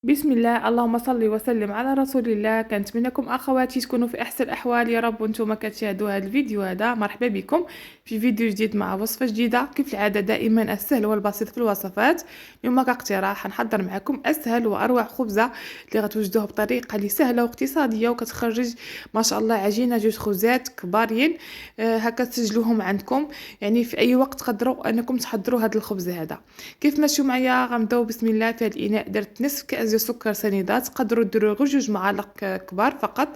بسم الله، اللهم صل وسلم على رسول الله. كنتمنىكم اخواتي تكونوا في احسن الاحوال يا رب، وانتم كتشاهدوا هذا الفيديو. هذا مرحبا بكم في فيديو جديد مع وصفه جديده. كيف العاده دائما السهل والبسيط في الوصفات. اليوم كاقتراح نحضر معكم اسهل واروع خبزه اللي غتوجدوها بطريقه اللي سهله واقتصاديه وكتخرج ما شاء الله عجينه جوج خبزات كبارين. هكا تسجلوهم عندكم، يعني في اي وقت تقدروا انكم تحضروا هذا الخبز هذا. كيف ما تشوفوا معايا غنبداو بسم الله. في هذا الاناء درت نصف كاس ديال سكر سنيدات، تقدروا ديروا غير 2 معالق كبار فقط.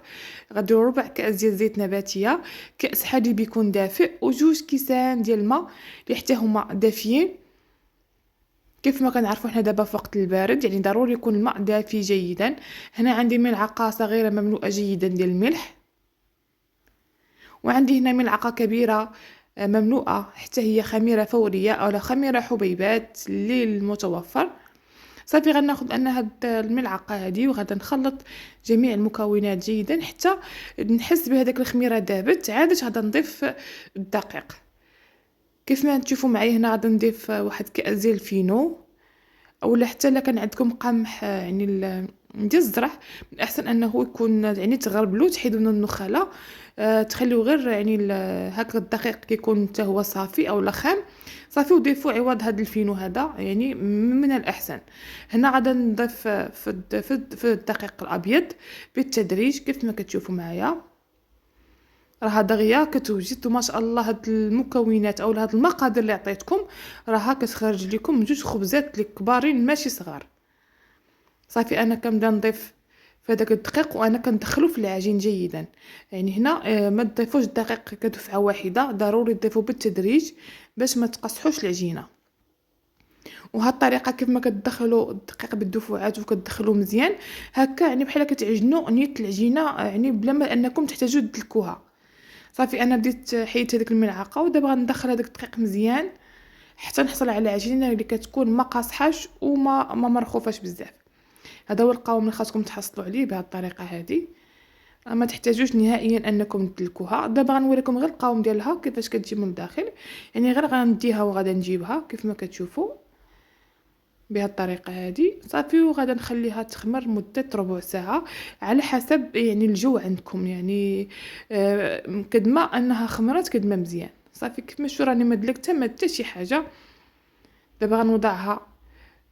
غديروا ربع كاس ديال زيت نباتيه، كاس حليب يكون دافئ، وجوج كيسان ديال الماء اللي حتى هما دافيين. كيف ما كنعرفوا حنا دابا في وقت البارد، يعني ضروري يكون الماء دافي جيدا. هنا عندي ملعقه صغيره مملوءه جيدا ديال الملح، وعندي هنا ملعقه كبيره مملوءه حتى هي خميره فوريه او خميره حبيبات للمتوفر. صافي غناخذ انا هاد الملعقه هذه وغادا نخلط جميع المكونات جيدا حتى نحس بهذاك الخميره دابت. عاد غادا نضيف الدقيق. كيف ما تشوفوا معايا هنا غادا نضيف واحد كاس ديال الفينو، اولا حتى الا كان عندكم قمح يعني ديال الزرع، من الاحسن انه يكون يعني تغربلو تحيدوا منه النخاله. تخليو غير يعني هكا الدقيق كيكون حتى هو صافي او خام. صافي وضيفوا عوض هذا الفينو هذا، يعني من الاحسن. هنا غادا نضيف في الدقيق الابيض بالتدريج كيف ما كتشوفوا معايا. راه دغيا كتوجد ما شاء الله هاد المكونات او هاد المقادير اللي عطيتكم، راها كتخرج لكم جوج خبزات اللي كبارين ماشي صغار. صافي انا كنبدا نضيف في هذاك الدقيق وانا كندخلو في العجين جيدا. يعني هنا ما تضيفوش الدقيق كدفعه واحده، ضروري تضيفوا بالتدريج باش ما تقصحوش العجينه. وهاد الطريقه كيف ما كتدخلوا الدقيق بالدفعات وكتدخلوا مزيان هكا، يعني بحال كتعجنوا نيت العجينه، يعني بلا ما انكم تحتاجوا تدلكوها. صافي انا بديت حيدت هذيك الملعقه ودابا غندخل هذاك الدقيق مزيان حتى نحصل على عجينه اللي كتكون ما قاصحاش وما مرخوفاش بزاف. هذا هو القوام اللي خاصكم تحصلوا عليه بهذه الطريقه هذه. ما تحتاجوش نهائيا انكم تدلكوها. دابا غنوريكم غير القوام ديالها كيفاش كتجي من الداخل، يعني غير غنديها وغادا نجيبها كيف ما كتشوفوا بهذه الطريقه هذه. صافي وغادا نخليها تخمر مده ربع ساعه على حسب يعني الجو عندكم، يعني قد ما انها خمرت قد ما مزيان. صافي كيف ما شفتوا راني ما دلكتها ما حتى شي حاجه. دابا غنوضعها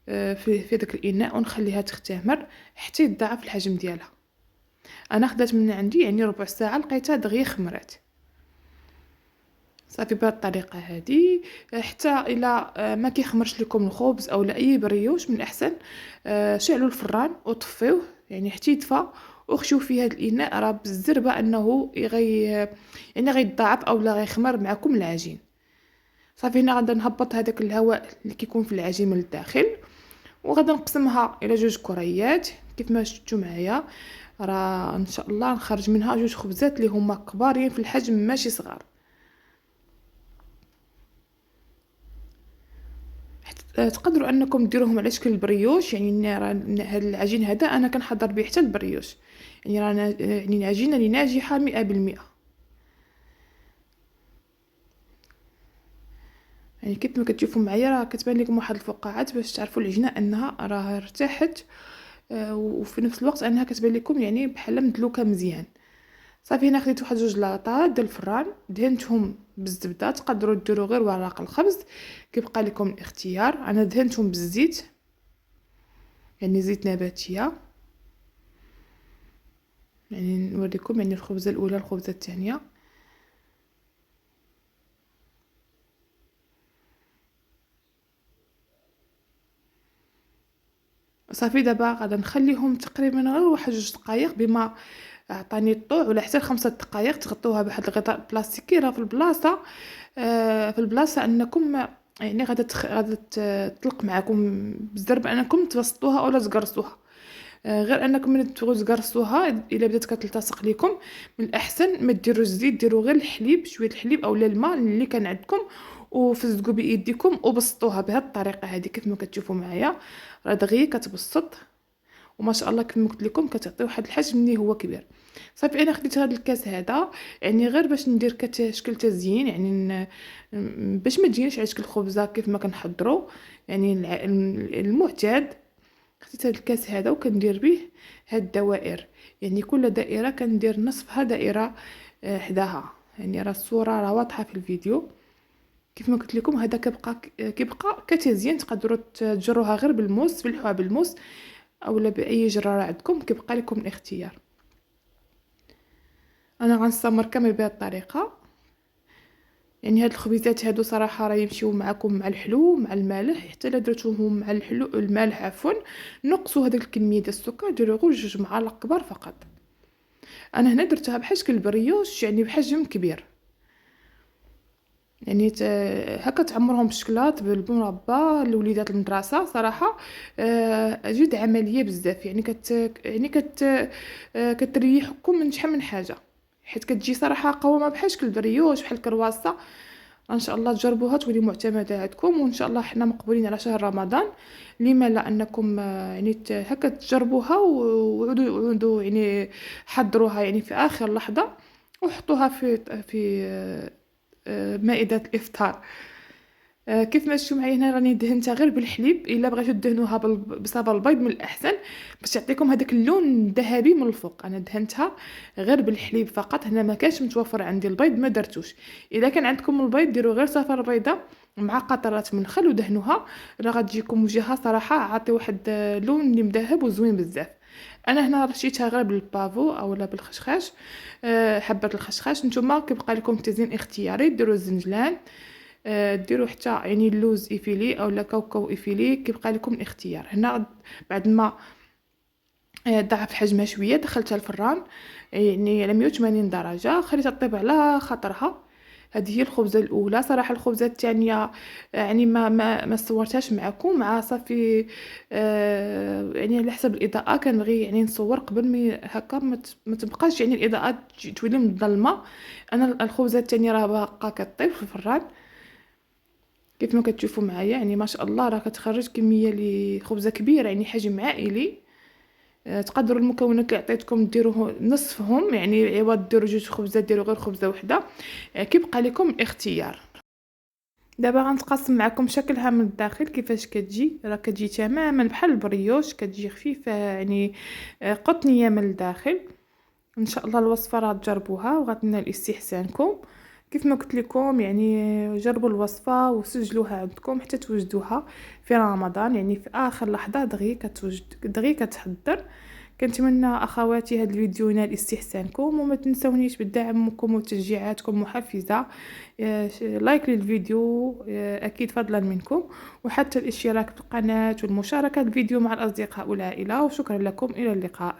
في داك الاناء ونخليها تختمر حتى يتضاعف الحجم ديالها. انا خدات من عندي يعني ربع ساعه لقيتها دغيا خمرات. صافي بهذه الطريقه هذه حتى الى ما كيخمرش لكم الخبز او اي بريوش، من الاحسن شعلوا الفران وطفيوه يعني حتى يطفى، وخشوا فيه هذا الاناء راه بالزربه انه يعني غيتضاعف او لا غيخمر معكم العجين. صافي هنا غادا نهبط هذاك الهواء اللي كيكون في العجين من الداخل، وغادا نقسمها الى جوج كريات كيف ما شفتوا معايا. راه ان شاء الله نخرج منها جوج خبزات اللي هما كبارين في الحجم ماشي صغار. تقدروا انكم ديروهم على شكل البريوش، يعني هذا العجين هذا انا كنحضر به حتى البريوش، يعني رانا يعني العجينه اللي ناجحه 100%. يعني كيف ما كتشوفوا معايا راه كتبان لكم واحد الفقاعات باش تعرفوا العجينه انها راه ارتاحت، وفي نفس الوقت انها كتبان لكم يعني بحال مدلوكه مزيان. صافي هنا خديت واحد جوج لاطات ديال الفران دهنتهم بالزبده، تقدروا ديروا غير ورق الخبز كيبقى لكم الاختيار. انا دهنتهم بالزيت يعني زيت نباتيه. يعني نوريكم يعني الخبزه الاولى الخبزه الثانيه. صافي دابا غادا نخليهم تقريبا غير واحد جوج دقائق بما عطاني الضوء، ولا حتى 5 دقائق. تغطوها بواحد الغطاء بلاستيكي راه في البلاصه في البلاصه انكم يعني غادا تطلق معكم بالضرب انكم توسطوها اولا تقرصوها. غير انكم من تبغوا تقرصوها الا بدات كتلتصق لكم، من الاحسن ما ديروش الزيت، ديروا غير الحليب، شويه الحليب اولا الماء اللي كان عندكم، وفزقوا بايديكم وبسطوها بهذه الطريقه هذه كيف ما كتشوفوا معايا. راه دغيا كتبسط وما شاء الله كيف ما قلت لكم كتعطيو واحد الحجم اللي هو كبير. صافي انا خديت هذا الكاس هذا يعني غير باش ندير كشكل تزيين، يعني باش ما تجينيش على شكل خبزه كيف ما كنحضروا يعني المعتاد. خديت هاد الكاس هذا وكندير به هاد الدوائر، يعني كل دائره كندير نصفها دائره حداها. يعني راه الصوره راه واضحه في الفيديو. كيف ما قلت لكم هذا كيبقى كتزيين، تقدروا تجروها غير بالموس، تفلحوها بالموس اولا باي جراره عندكم، كيبقى لكم الاختيار. انا غنستمر كامل بهذه الطريقه. يعني هاد الخبيزات هادو صراحه راه يمشيو معكم مع الحلو مع المالح، حتى الا درتوهم مع الحلو المالح عفوا، نقصوا هذيك الكميه ديال السكر، ديروا غير 2 معالق كبار فقط. انا هنا درتها بحال شكل البريوش، يعني بحجم كبير، يعني هكا تعمرهم بالشكلاط بالمربى لوليدات المدرسه صراحه. جد عمليه بزاف، يعني كتريحكم من شحال من حاجه، حيت كتجي صراحه قوامه بحال شكل البريوش بحال الكرواسه. ان شاء الله تجربوها تولي معتمده عندكم، وان شاء الله حنا مقبولين على شهر رمضان. لما لا انكم يعني هكا تجربوها وعودوا يعني حضروها يعني في اخر لحظه، وحطوها في مائدة الإفطار. كيف ما شفتوا معايا هنا راني دهنتها غير بالحليب، الا بغيتو دهنوها بصبر البيض من الاحسن باش تعطيكم هذاك اللون الذهبي من الفوق. انا دهنتها غير بالحليب فقط، هنا ما كانش متوفر عندي البيض ما درتوش. اذا كان عندكم البيض ديروا غير صفر بيضه مع قطرات من الخل ودهنوها، راه غتجيكم وجهها صراحه عاطي واحد لون اللي مذهب وزوين بزاف. انا هنا رشيتها غير بالبافو اولا بالخشخاش، حبه الخشخاش. نتوما كيبقى لكم تزيين اختياري، ديروا الزنجلان، ديروا حتى يعني اللوز ايفيلي اولا كاوكاو ايفيلي، كيبقى لكم الاختيار. هنا بعد ما ضعف حجمها شويه دخلتها الفران يعني على 180 درجه، خليتها طيب على خاطرها. هذه هي الخبزه الاولى. صراحه الخبزه الثانيه يعني ما صورتهاش معكم مع صافي، يعني على حسب الاضاءه كنبغي يعني نصور قبل ما هكا ما تبقاش يعني الاضاءه تولي مظلمه. انا الخبزه الثانيه راه باقا كطيب في الفران كيف ما كتشوفوا معايا، يعني ما شاء الله راه كتخرج كميه خبزه كبيره يعني حجم عائلي. تقدروا المكونات اللي عطيتكم ديروه نصفهم، يعني عوض ديروا 2 خبزات ديروا غير خبزه وحده. كيبقى لكم الاختيار. دابا غنتقاسم معكم شكلها من الداخل كيفاش كتجي. راه كتجي تماما بحال البريوش، كتجي خفيفه يعني قطنيه من الداخل. ان شاء الله الوصفه راه تجربوها وغتنال استحسانكم. كيف ما قلت لكم يعني جربوا الوصفه وسجلوها عندكم حتى توجدوها في رمضان، يعني في اخر لحظه دغيا كتحضر. كنتمنى اخواتي هذا الفيديو ينال استحسانكم، وما تنسونيش بدعمكم وتشجيعاتكم محفزه. لايك للفيديو اكيد فضلا منكم، وحتى الاشتراك في القناه والمشاركه الفيديو مع الاصدقاء والعائله. وشكرا لكم، الى اللقاء.